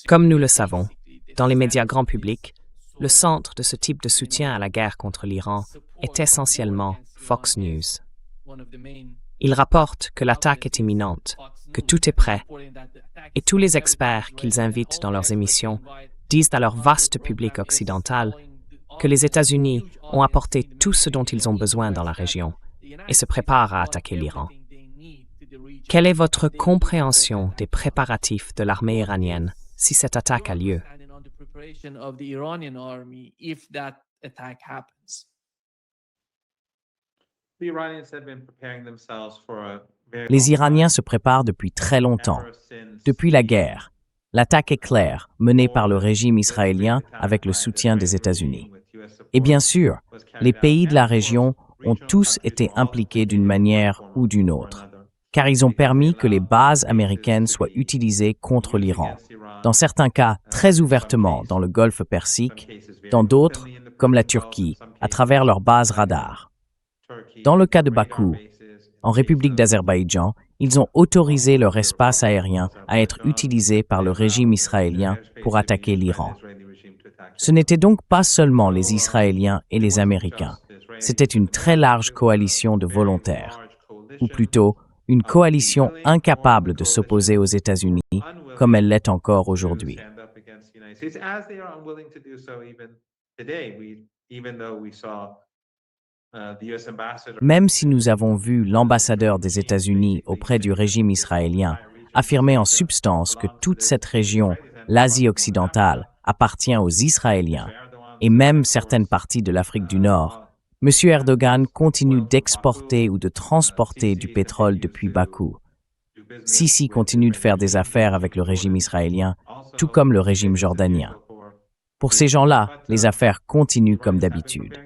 Comme nous le savons, dans les médias grand public, le centre de ce type de soutien à la guerre contre l'Iran est essentiellement Fox News. Ils rapportent que l'attaque est imminente, que tout est prêt, et tous les experts qu'ils invitent dans leurs émissions disent à leur vaste public occidental que les États-Unis ont apporté tout ce dont ils ont besoin dans la région et se préparent à attaquer l'Iran. Quelle est votre compréhension des préparatifs de l'armée iranienne si cette attaque a lieu? Les Iraniens se préparent depuis très longtemps. Depuis la guerre, l'attaque éclair menée par le régime israélien avec le soutien des États-Unis. Et bien sûr, les pays de la région ont tous été impliqués d'une manière ou d'une autre, car ils ont permis que les bases américaines soient utilisées contre l'Iran, dans certains cas très ouvertement dans le Golfe Persique, dans d'autres, comme la Turquie, à travers leurs bases radars. Dans le cas de Bakou, en République d'Azerbaïdjan, ils ont autorisé leur espace aérien à être utilisé par le régime israélien pour attaquer l'Iran. Ce n'était donc pas seulement les Israéliens et les Américains, c'était une très large coalition de volontaires, ou plutôt une coalition incapable de s'opposer aux États-Unis comme elle l'est encore aujourd'hui. Même si nous avons vu l'ambassadeur des États-Unis auprès du régime israélien affirmer en substance que toute cette région, l'Asie occidentale, appartient aux Israéliens, et même certaines parties de l'Afrique du Nord, M. Erdogan continue d'exporter ou de transporter du pétrole depuis Bakou. Sisi continue de faire des affaires avec le régime israélien, tout comme le régime jordanien. Pour ces gens-là, les affaires continuent comme d'habitude.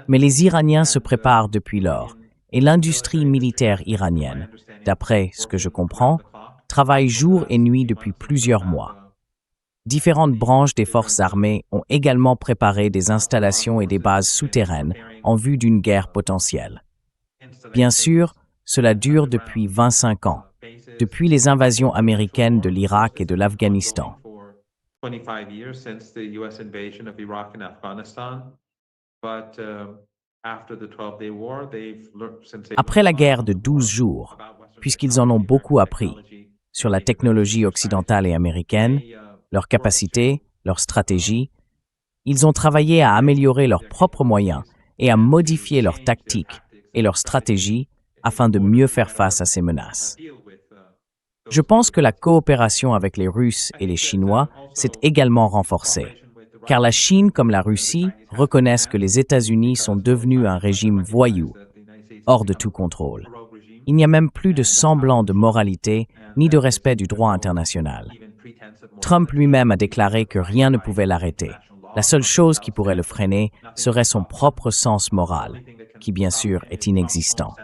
Mais les Iraniens se préparent depuis lors, et l'industrie militaire iranienne, d'après ce que je comprends, travaille jour et nuit depuis plusieurs mois. Différentes branches des forces armées ont également préparé des installations et des bases souterraines en vue d'une guerre potentielle. Bien sûr, cela dure depuis 25 ans, depuis les invasions américaines de l'Irak et de l'Afghanistan. Après la guerre de 12 jours, puisqu'ils en ont beaucoup appris sur la technologie occidentale et américaine, leurs capacités, leurs stratégies, ils ont travaillé à améliorer leurs propres moyens et à modifier leurs tactiques et leurs stratégies afin de mieux faire face à ces menaces. Je pense que la coopération avec les Russes et les Chinois s'est également renforcée, car la Chine comme la Russie reconnaissent que les États-Unis sont devenus un régime voyou, hors de tout contrôle. Il n'y a même plus de semblant de moralité ni de respect du droit international. Trump lui-même a déclaré que rien ne pouvait l'arrêter. La seule chose qui pourrait le freiner serait son propre sens moral, qui bien sûr est inexistant.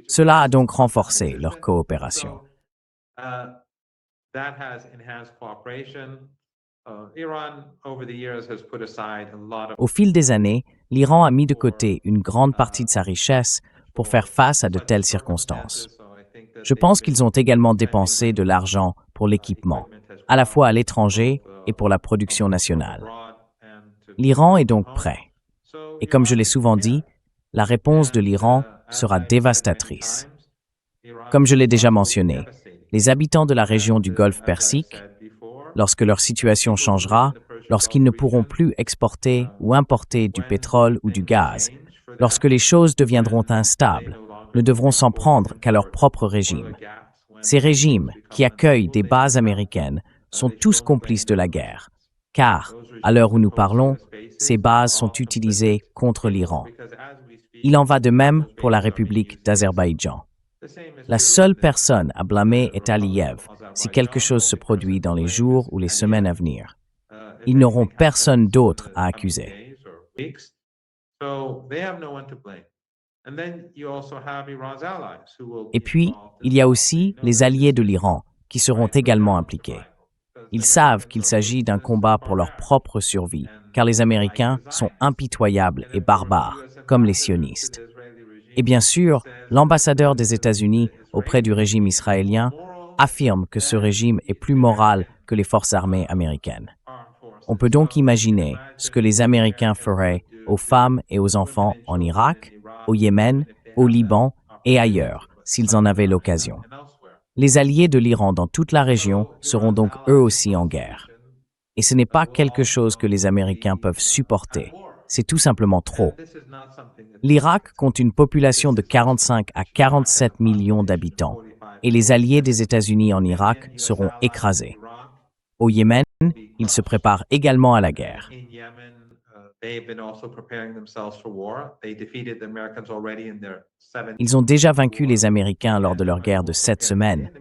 Cela a donc renforcé leur coopération. Au fil des années, l'Iran a mis de côté une grande partie de sa richesse pour faire face à de telles circonstances. Je pense qu'ils ont également dépensé de l'argent pour l'équipement, à la fois à l'étranger et pour la production nationale. L'Iran est donc prêt. Et comme je l'ai souvent dit, la réponse de l'Iran sera dévastatrice. Comme je l'ai déjà mentionné, les habitants de la région du Golfe Persique, lorsque leur situation changera, lorsqu'ils ne pourront plus exporter ou importer du pétrole ou du gaz, lorsque les choses deviendront instables, ne devront s'en prendre qu'à leur propre régime. Ces régimes, qui accueillent des bases américaines, sont tous complices de la guerre, car, à l'heure où nous parlons, ces bases sont utilisées contre l'Iran. Il en va de même pour la République d'Azerbaïdjan. La seule personne à blâmer est Aliyev si quelque chose se produit dans les jours ou les semaines à venir. Ils n'auront personne d'autre à accuser. Et puis, il y a aussi les alliés de l'Iran qui seront également impliqués. Ils savent qu'il s'agit d'un combat pour leur propre survie, car les Américains sont impitoyables et barbares, comme les sionistes. Et bien sûr, l'ambassadeur des États-Unis auprès du régime israélien affirme que ce régime est plus moral que les forces armées américaines. On peut donc imaginer ce que les Américains feraient aux femmes et aux enfants en Irak, au Yémen, au Liban et ailleurs, s'ils en avaient l'occasion. Les alliés de l'Iran dans toute la région seront donc eux aussi en guerre. Et ce n'est pas quelque chose que les Américains peuvent supporter. C'est tout simplement trop. L'Irak compte une population de 45 à 47 millions d'habitants, et les alliés des États-Unis en Irak seront écrasés. Au Yémen, ils se préparent également à la guerre. Ils ont déjà vaincu les Américains lors de leur guerre de 7 semaines,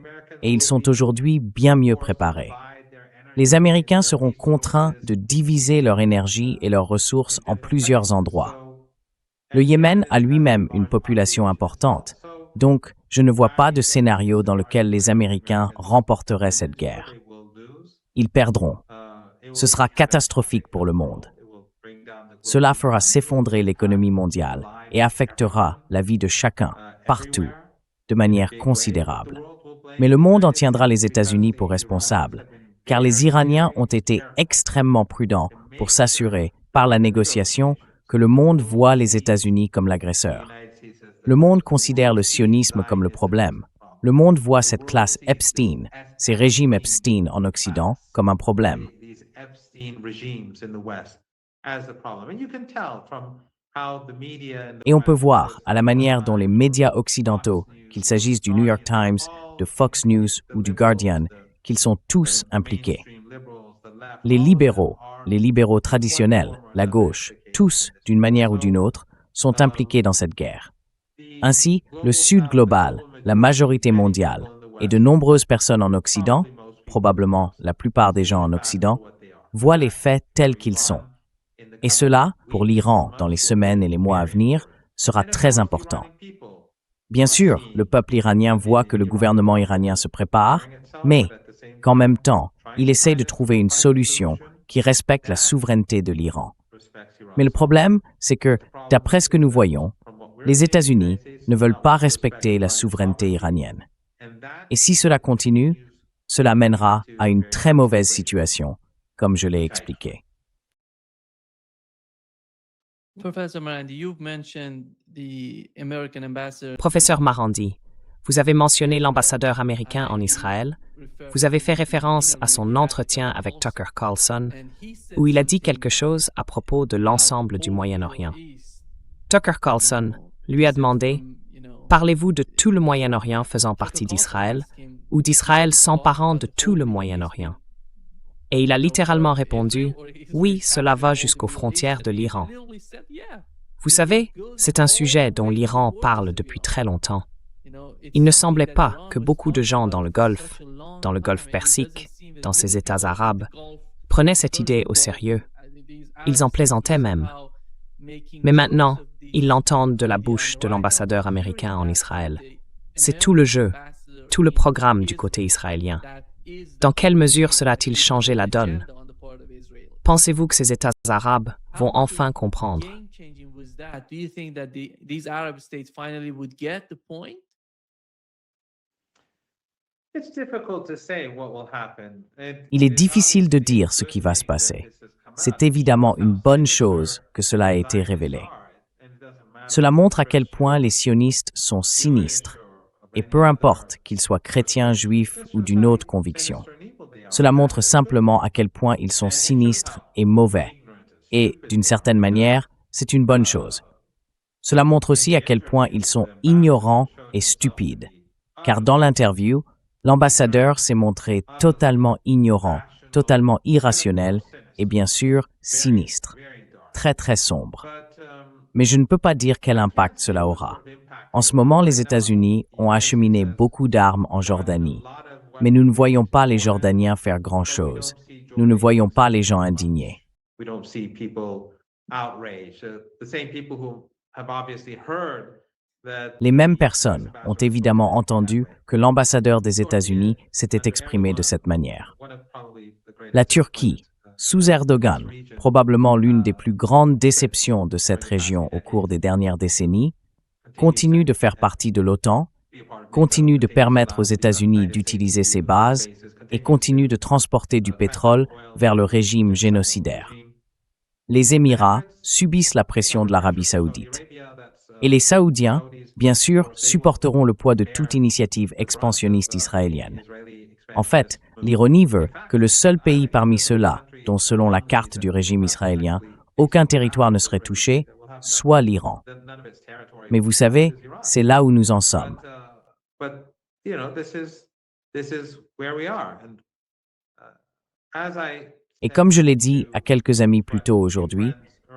et ils sont aujourd'hui bien mieux préparés. Les Américains seront contraints de diviser leur énergie et leurs ressources en plusieurs endroits. Le Yémen a lui-même une population importante, donc je ne vois pas de scénario dans lequel les Américains remporteraient cette guerre. Ils perdront. Ce sera catastrophique pour le monde. Cela fera s'effondrer l'économie mondiale et affectera la vie de chacun, partout, de manière considérable. Mais le monde en tiendra les États-Unis pour responsables, car les Iraniens ont été extrêmement prudents pour s'assurer, par la négociation, que le monde voit les États-Unis comme l'agresseur. Le monde considère le sionisme comme le problème. Le monde voit cette classe Epstein, ces régimes Epstein en Occident, comme un problème. Et on peut voir, à la manière dont les médias occidentaux, qu'il s'agisse du New York Times, de Fox News ou du Guardian, qu'ils sont tous impliqués. Les libéraux traditionnels, la gauche, tous, d'une manière ou d'une autre, sont impliqués dans cette guerre. Ainsi, le Sud global, la majorité mondiale, et de nombreuses personnes en Occident, probablement la plupart des gens en Occident, voient les faits tels qu'ils sont. Et cela, pour l'Iran, dans les semaines et les mois à venir, sera très important. Bien sûr, le peuple iranien voit que le gouvernement iranien se prépare, mais qu'en même temps, il essaie de trouver une solution qui respecte la souveraineté de l'Iran. Mais le problème, c'est que, d'après ce que nous voyons, les États-Unis ne veulent pas respecter la souveraineté iranienne. Et si cela continue, cela mènera à une très mauvaise situation, comme je l'ai expliqué. Professeur Marandi, vous avez mentionné l'ambassadeur américain en Israël. Vous avez fait référence à son entretien avec Tucker Carlson, où il a dit quelque chose à propos de l'ensemble du Moyen-Orient. Tucker Carlson lui a demandé « Parlez-vous de tout le Moyen-Orient faisant partie d'Israël ou d'Israël s'emparant de tout le Moyen-Orient ?» Et il a littéralement répondu « Oui, cela va jusqu'aux frontières de l'Iran. » Vous savez, c'est un sujet dont l'Iran parle depuis très longtemps. Il ne semblait pas que beaucoup de gens dans le Golfe Persique, dans ces États arabes, prenaient cette idée au sérieux. Ils en plaisantaient même. Mais maintenant, ils l'entendent de la bouche de l'ambassadeur américain en Israël. C'est tout le jeu, tout le programme du côté israélien. Dans quelle mesure cela a-t-il changé la donne? Pensez-vous que ces États arabes vont enfin comprendre? Il est difficile de dire ce qui va se passer. C'est évidemment une bonne chose que cela ait été révélé. Cela montre à quel point les sionistes sont sinistres, et peu importe qu'ils soient chrétiens, juifs ou d'une autre conviction. Cela montre simplement à quel point ils sont sinistres et mauvais. Et, d'une certaine manière, c'est une bonne chose. Cela montre aussi à quel point ils sont ignorants et stupides. Car dans l'interview, l'ambassadeur s'est montré totalement ignorant, totalement irrationnel et bien sûr sinistre. Très très sombre. Mais je ne peux pas dire quel impact cela aura. En ce moment, les États-Unis ont acheminé beaucoup d'armes en Jordanie. Mais nous ne voyons pas les Jordaniens faire grand-chose. Nous ne voyons pas les gens indignés. Les mêmes personnes ont évidemment entendu que l'ambassadeur des États-Unis s'était exprimé de cette manière. La Turquie, sous Erdogan, probablement l'une des plus grandes déceptions de cette région au cours des dernières décennies, continue de faire partie de l'OTAN, continue de permettre aux États-Unis d'utiliser ses bases et continue de transporter du pétrole vers le régime génocidaire. Les Émirats subissent la pression de l'Arabie saoudite. Et les Saoudiens, bien sûr, supporteront le poids de toute initiative expansionniste israélienne. En fait, l'ironie veut que le seul pays parmi ceux-là, dont selon la carte du régime israélien, aucun territoire ne serait touché, soit l'Iran. Mais vous savez, c'est là où nous en sommes. Et comme je l'ai dit à quelques amis plus tôt aujourd'hui,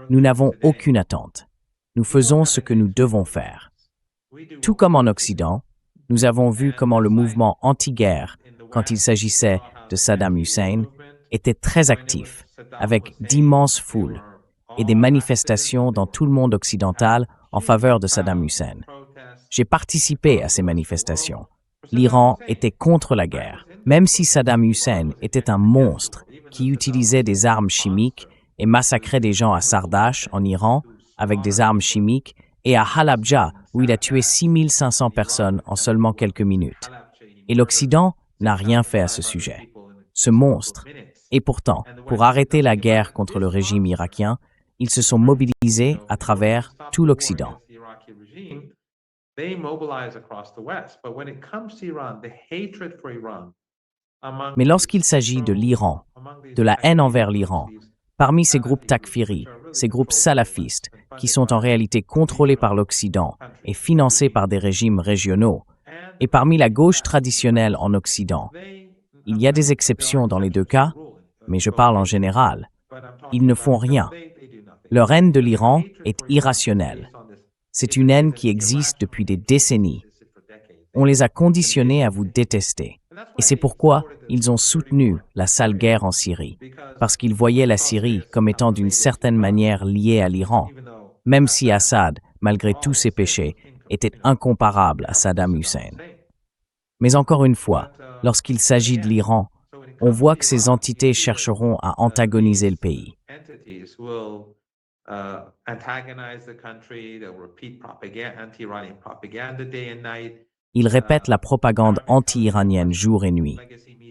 nous n'avons aucune attente. Nous faisons ce que nous devons faire. Tout comme en Occident, nous avons vu comment le mouvement anti-guerre, quand il s'agissait de Saddam Hussein, était très actif, avec d'immenses foules et des manifestations dans tout le monde occidental en faveur de Saddam Hussein. J'ai participé à ces manifestations. L'Iran était contre la guerre, même si Saddam Hussein était un monstre qui utilisait des armes chimiques et massacrait des gens à Sardache, en Iran, avec des armes chimiques, et à Halabja, où il a tué 6500 personnes en seulement quelques minutes. Et l'Occident n'a rien fait à ce sujet. Ce monstre. Et pourtant, pour arrêter la guerre contre le régime irakien, ils se sont mobilisés à travers tout l'Occident. Mais lorsqu'il s'agit de l'Iran, de la haine envers l'Iran, parmi ces groupes takfiri, ces groupes salafistes, qui sont en réalité contrôlés par l'Occident et financés par des régimes régionaux, et parmi la gauche traditionnelle en Occident, il y a des exceptions dans les deux cas, mais je parle en général. Ils ne font rien. Leur haine de l'Iran est irrationnelle. C'est une haine qui existe depuis des décennies. On les a conditionnés à vous détester. Et c'est pourquoi ils ont soutenu la sale guerre en Syrie, parce qu'ils voyaient la Syrie comme étant d'une certaine manière liée à l'Iran, même si Assad, malgré tous ses péchés, était incomparable à Saddam Hussein. Mais encore une fois, lorsqu'il s'agit de l'Iran, on voit que ces entités chercheront à antagoniser le pays. Ils répètent la propagande anti-iranienne jour et nuit,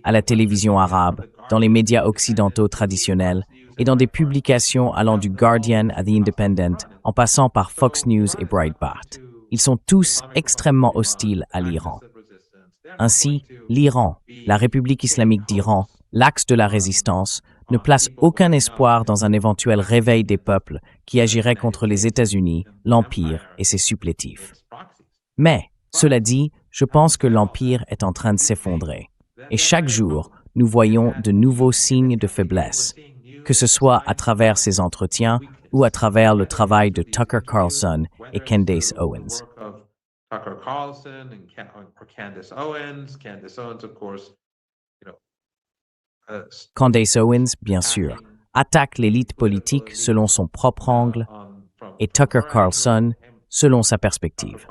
à la télévision arabe, dans les médias occidentaux traditionnels et dans des publications allant du Guardian à The Independent, en passant par Fox News et Breitbart. Ils sont tous extrêmement hostiles à l'Iran. Ainsi, l'Iran, la République islamique d'Iran, l'axe de la résistance, ne place aucun espoir dans un éventuel réveil des peuples qui agirait contre les États-Unis, l'Empire et ses supplétifs. Mais, cela dit, je pense que l'Empire est en train de s'effondrer. Et chaque jour, nous voyons de nouveaux signes de faiblesse, que ce soit à travers ces entretiens ou à travers le travail de Tucker Carlson et Candace Owens. Candace Owens, bien sûr, attaque l'élite politique selon son propre angle et Tucker Carlson selon sa perspective.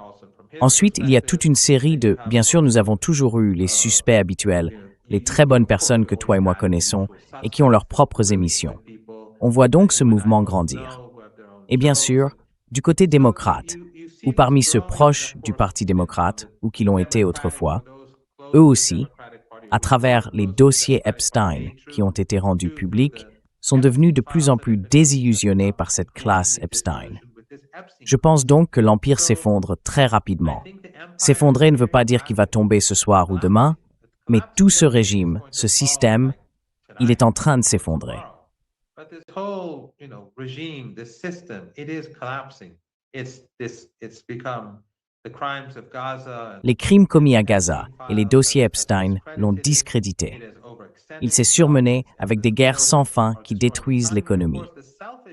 Ensuite, il y a toute une série de... Bien sûr, nous avons toujours eu les suspects habituels, les très bonnes personnes que toi et moi connaissons et qui ont leurs propres émissions. On voit donc ce mouvement grandir. Et bien sûr, du côté démocrate, ou parmi ceux proches du Parti démocrate, ou qui l'ont été autrefois, eux aussi, à travers les dossiers Epstein qui ont été rendus publics, sont devenus de plus en plus désillusionnés par cette classe Epstein. Je pense donc que l'Empire s'effondre très rapidement. S'effondrer ne veut pas dire qu'il va tomber ce soir ou demain, mais tout ce régime, ce système, il est en train de s'effondrer. Les crimes commis à Gaza et les dossiers Epstein l'ont discrédité. Il s'est surmené avec des guerres sans fin qui détruisent l'économie.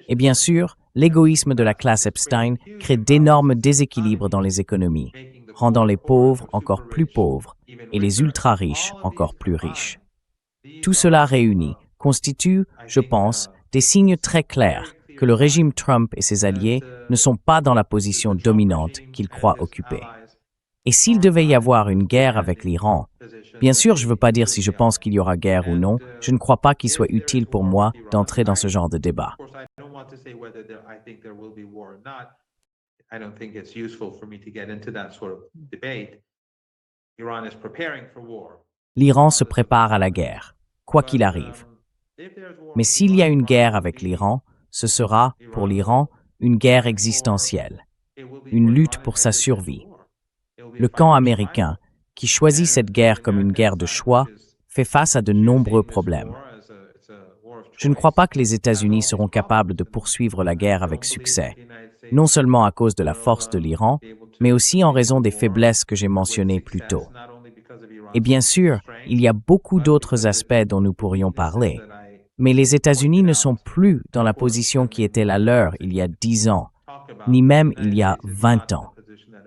Et bien sûr, l'égoïsme de la classe Epstein crée d'énormes déséquilibres dans les économies, rendant les pauvres encore plus pauvres et les ultra-riches encore plus riches. Tout cela réuni constitue, je pense, des signes très clairs que le régime Trump et ses alliés ne sont pas dans la position dominante qu'ils croient occuper. Et s'il devait y avoir une guerre avec l'Iran, bien sûr, je ne veux pas dire si je pense qu'il y aura guerre ou non, je ne crois pas qu'il soit utile pour moi d'entrer dans ce genre de débat. I don't think it's useful for me to get into that sort of debate. Iran is preparing for war. L'Iran se prépare à la guerre, quoi qu'il arrive. Mais s'il y a une guerre avec l'Iran, ce sera, pour l'Iran, une guerre existentielle, une lutte pour sa survie. Le camp américain, qui choisit cette guerre comme une guerre de choix, fait face à de nombreux problèmes. Je ne crois pas que les États-Unis seront capables de poursuivre la guerre avec succès, non seulement à cause de la force de l'Iran, mais aussi en raison des faiblesses que j'ai mentionnées plus tôt. Et bien sûr, il y a beaucoup d'autres aspects dont nous pourrions parler, mais les États-Unis ne sont plus dans la position qui était la leur il y a 10 ans, ni même il y a 20 ans.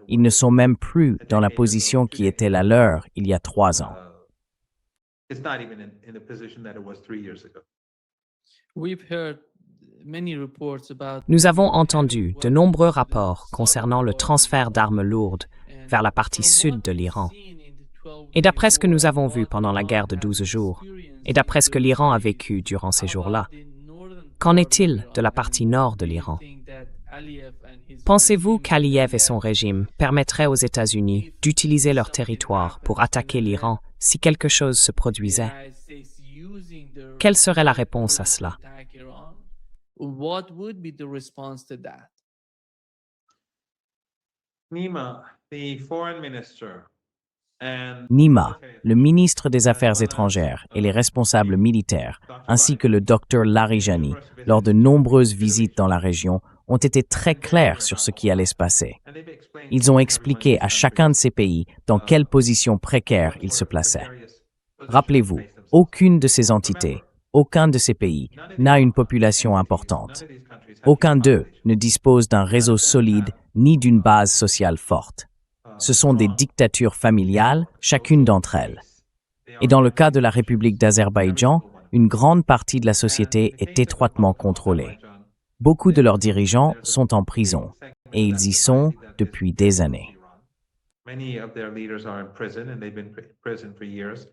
Ils ne sont même plus dans la position qui était la leur il y a 3 ans. It's not even in the position that it was 3 years ago. Nous avons entendu de nombreux rapports concernant le transfert d'armes lourdes vers la partie sud de l'Iran. Et d'après ce que nous avons vu pendant la guerre de 12 jours, et d'après ce que l'Iran a vécu durant ces jours-là, qu'en est-il de la partie nord de l'Iran? Pensez-vous qu'Aliyev et son régime permettraient aux États-Unis d'utiliser leur territoire pour attaquer l'Iran si quelque chose se produisait? Quelle serait la réponse à cela? Nima, the foreign minister, and Nima, le ministre des Affaires étrangères et les responsables militaires, ainsi que le docteur Larijani, lors de nombreuses visites dans la région, ont été très clairs sur ce qui allait se passer. Ils ont expliqué à chacun de ces pays dans quelle position précaire ils se plaçaient. Rappelez-vous, aucune de ces entités, aucun de ces pays n'a une population importante. Aucun d'eux ne dispose d'un réseau solide ni d'une base sociale forte. Ce sont des dictatures familiales, chacune d'entre elles. Et dans le cas de la République d'Azerbaïdjan, une grande partie de la société est étroitement contrôlée. Beaucoup de leurs dirigeants sont en prison, et ils y sont depuis des années. many of their leaders are in prison and they've been in prison for years.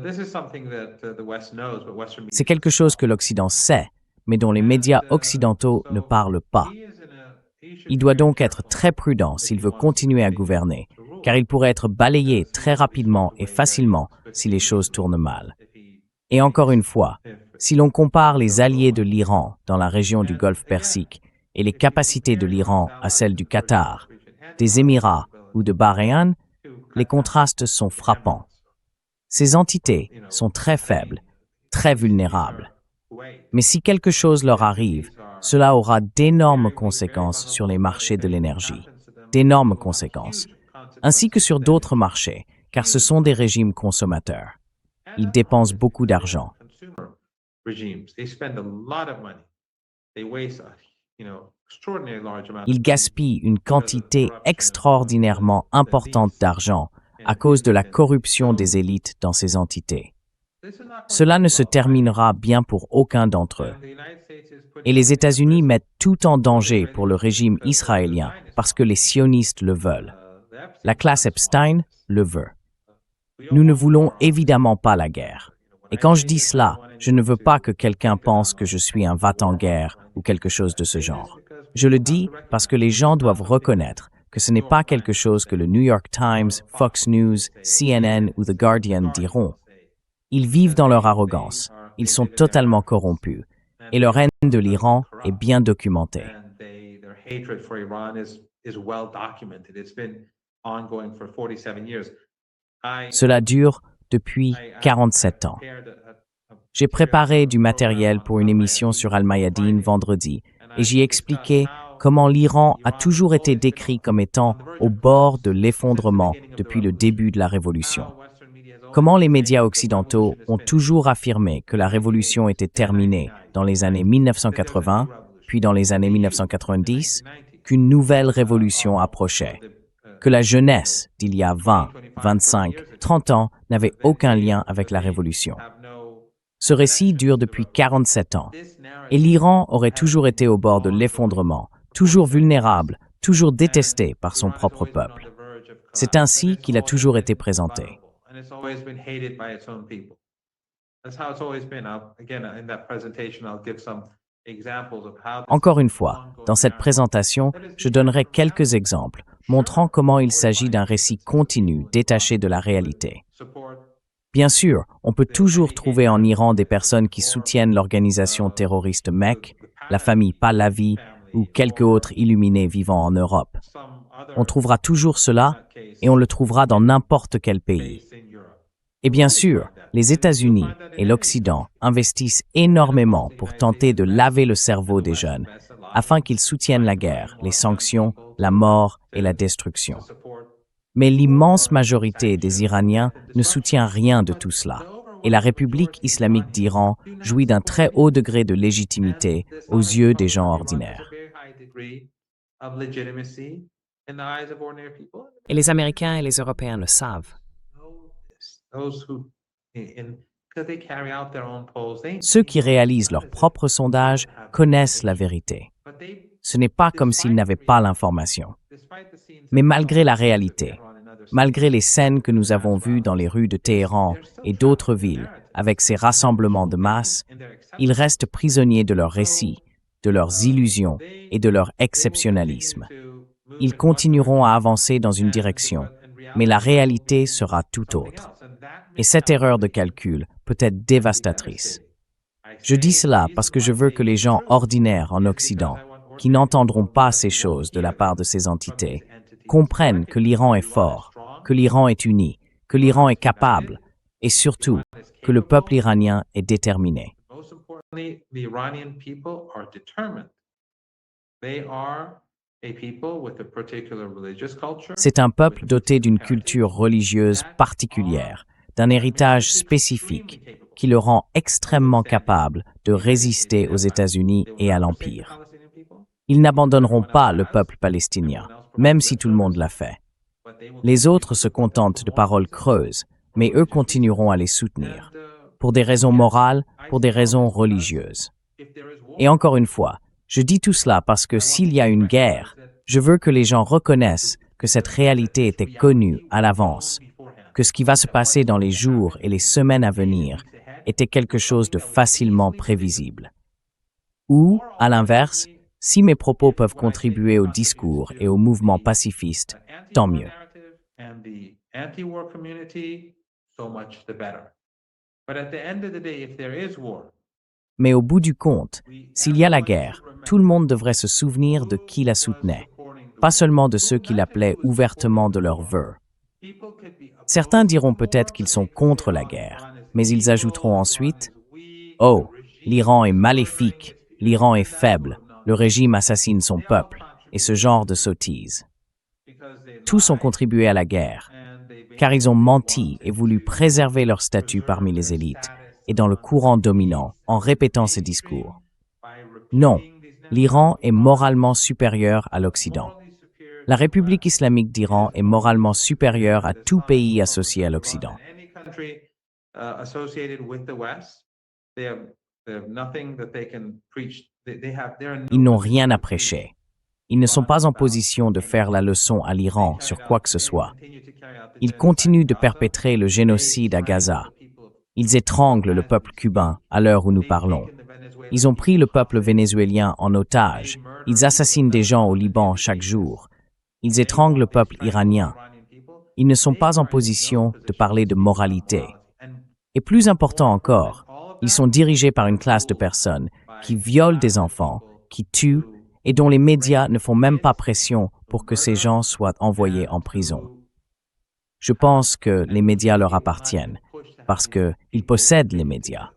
This is something that the West knows, but Western C'est quelque chose que l'Occident sait, mais dont les médias occidentaux ne parlent pas. Il doit donc être très prudent s'il veut continuer à gouverner, car il pourrait être balayé très rapidement et facilement si les choses tournent mal. Et encore une fois, si l'on compare les alliés de l'Iran dans la région du Golfe Persique et les capacités de l'Iran à celles du Qatar, des Émirats ou de Bahreïn, les contrastes sont frappants. Ces entités sont très faibles, très vulnérables. Mais si quelque chose leur arrive, cela aura d'énormes conséquences sur les marchés de l'énergie, d'énormes conséquences, ainsi que sur d'autres marchés, car ce sont des régimes consommateurs. Ils dépensent beaucoup d'argent. Ils gaspillent une quantité extraordinairement importante d'argent à cause de la corruption des élites dans ces entités. Cela ne se terminera bien pour aucun d'entre eux. Et les États-Unis mettent tout en danger pour le régime israélien parce que les sionistes le veulent. La classe Epstein le veut. Nous ne voulons évidemment pas la guerre. Et quand je dis cela, je ne veux pas que quelqu'un pense que je suis un va-t-en-guerre ou quelque chose de ce genre. Je le dis parce que les gens doivent reconnaître que ce n'est pas quelque chose que le New York Times, Fox News, CNN ou The Guardian diront. Ils vivent dans leur arrogance, ils sont totalement corrompus, et leur haine de l'Iran est bien documentée. Cela dure depuis 47 ans. J'ai préparé du matériel pour une émission sur Al-Mayadeen vendredi, et j'y expliquais comment l'Iran a toujours été décrit comme étant au bord de l'effondrement depuis le début de la révolution. Comment les médias occidentaux ont toujours affirmé que la révolution était terminée dans les années 1980, puis dans les années 1990, qu'une nouvelle révolution approchait, que la jeunesse d'il y a 20, 25, 30 ans n'avait aucun lien avec la révolution. Ce récit dure depuis 47 ans, et l'Iran aurait toujours été au bord de l'effondrement, toujours vulnérable, toujours détesté par son propre peuple. C'est ainsi qu'il a toujours été présenté. And it's always been hated by its own people. That's how it's always been. Again, in that presentation, I'll give some Encore une fois, dans cette présentation, je donnerai quelques exemples montrant comment il s'agit d'un récit continu détaché de la réalité. Bien sûr, on peut toujours trouver en Iran des personnes qui soutiennent l'organisation terroriste MEK, la famille Pahlavi ou quelques autres illuminés vivant en Europe. On trouvera toujours cela et on le trouvera dans n'importe quel pays. Et bien sûr, les États-Unis et l'Occident investissent énormément pour tenter de laver le cerveau des jeunes afin qu'ils soutiennent la guerre, les sanctions, la mort et la destruction. Mais l'immense majorité des Iraniens ne soutient rien de tout cela, et la République islamique d'Iran jouit d'un très haut degré de légitimité aux yeux des gens ordinaires. Et les Américains et les Européens le savent. Ceux qui réalisent leurs propres sondages connaissent la vérité. Ce n'est pas comme s'ils n'avaient pas l'information. Mais malgré la réalité, malgré les scènes que nous avons vues dans les rues de Téhéran et d'autres villes avec ces rassemblements de masse, ils restent prisonniers de leurs récits, de leurs illusions et de leur exceptionnalisme. Ils continueront à avancer dans une direction, mais la réalité sera tout autre. Et cette erreur de calcul peut être dévastatrice. Je dis cela parce que je veux que les gens ordinaires en Occident, qui n'entendront pas ces choses de la part de ces entités, comprennent que l'Iran est fort, que l'Iran est uni, que l'Iran est capable, et surtout que le peuple iranien est déterminé. C'est un peuple doté d'une culture religieuse particulière, d'un héritage spécifique qui le rend extrêmement capable de résister aux États-Unis et à l'Empire. Ils n'abandonneront pas le peuple palestinien, même si tout le monde l'a fait. Les autres se contentent de paroles creuses, mais eux continueront à les soutenir, pour des raisons morales, pour des raisons religieuses. Et encore une fois, je dis tout cela parce que s'il y a une guerre, je veux que les gens reconnaissent que cette réalité était connue à l'avance, que ce qui va se passer dans les jours et les semaines à venir était quelque chose de facilement prévisible. Ou, à l'inverse, si mes propos peuvent contribuer au discours et au mouvement pacifiste, tant mieux. Mais au bout du compte, s'il y a la guerre, tout le monde devrait se souvenir de qui la soutenait, pas seulement de ceux qui l'appelaient ouvertement de leurs vœux. Certains diront peut-être qu'ils sont contre la guerre, mais ils ajouteront ensuite « Oh, l'Iran est maléfique, l'Iran est faible, le régime assassine son peuple » et ce genre de sottises. Tous ont contribué à la guerre, car ils ont menti et voulu préserver leur statut parmi les élites et dans le courant dominant en répétant ces discours. Non, l'Iran est moralement supérieur à l'Occident. La République islamique d'Iran est moralement supérieure à tout pays associé à l'Occident. Ils n'ont rien à prêcher. Ils ne sont pas en position de faire la leçon à l'Iran sur quoi que ce soit. Ils continuent de perpétrer le génocide à Gaza. Ils étranglent le peuple cubain à l'heure où nous parlons. Ils ont pris le peuple vénézuélien en otage. Ils assassinent des gens au Liban chaque jour. Ils étranglent le peuple iranien. Ils ne sont pas en position de parler de moralité. Et plus important encore, ils sont dirigés par une classe de personnes qui violent des enfants, qui tuent et dont les médias ne font même pas pression pour que ces gens soient envoyés en prison. Je pense que les médias leur appartiennent, parce qu'ils possèdent les médias.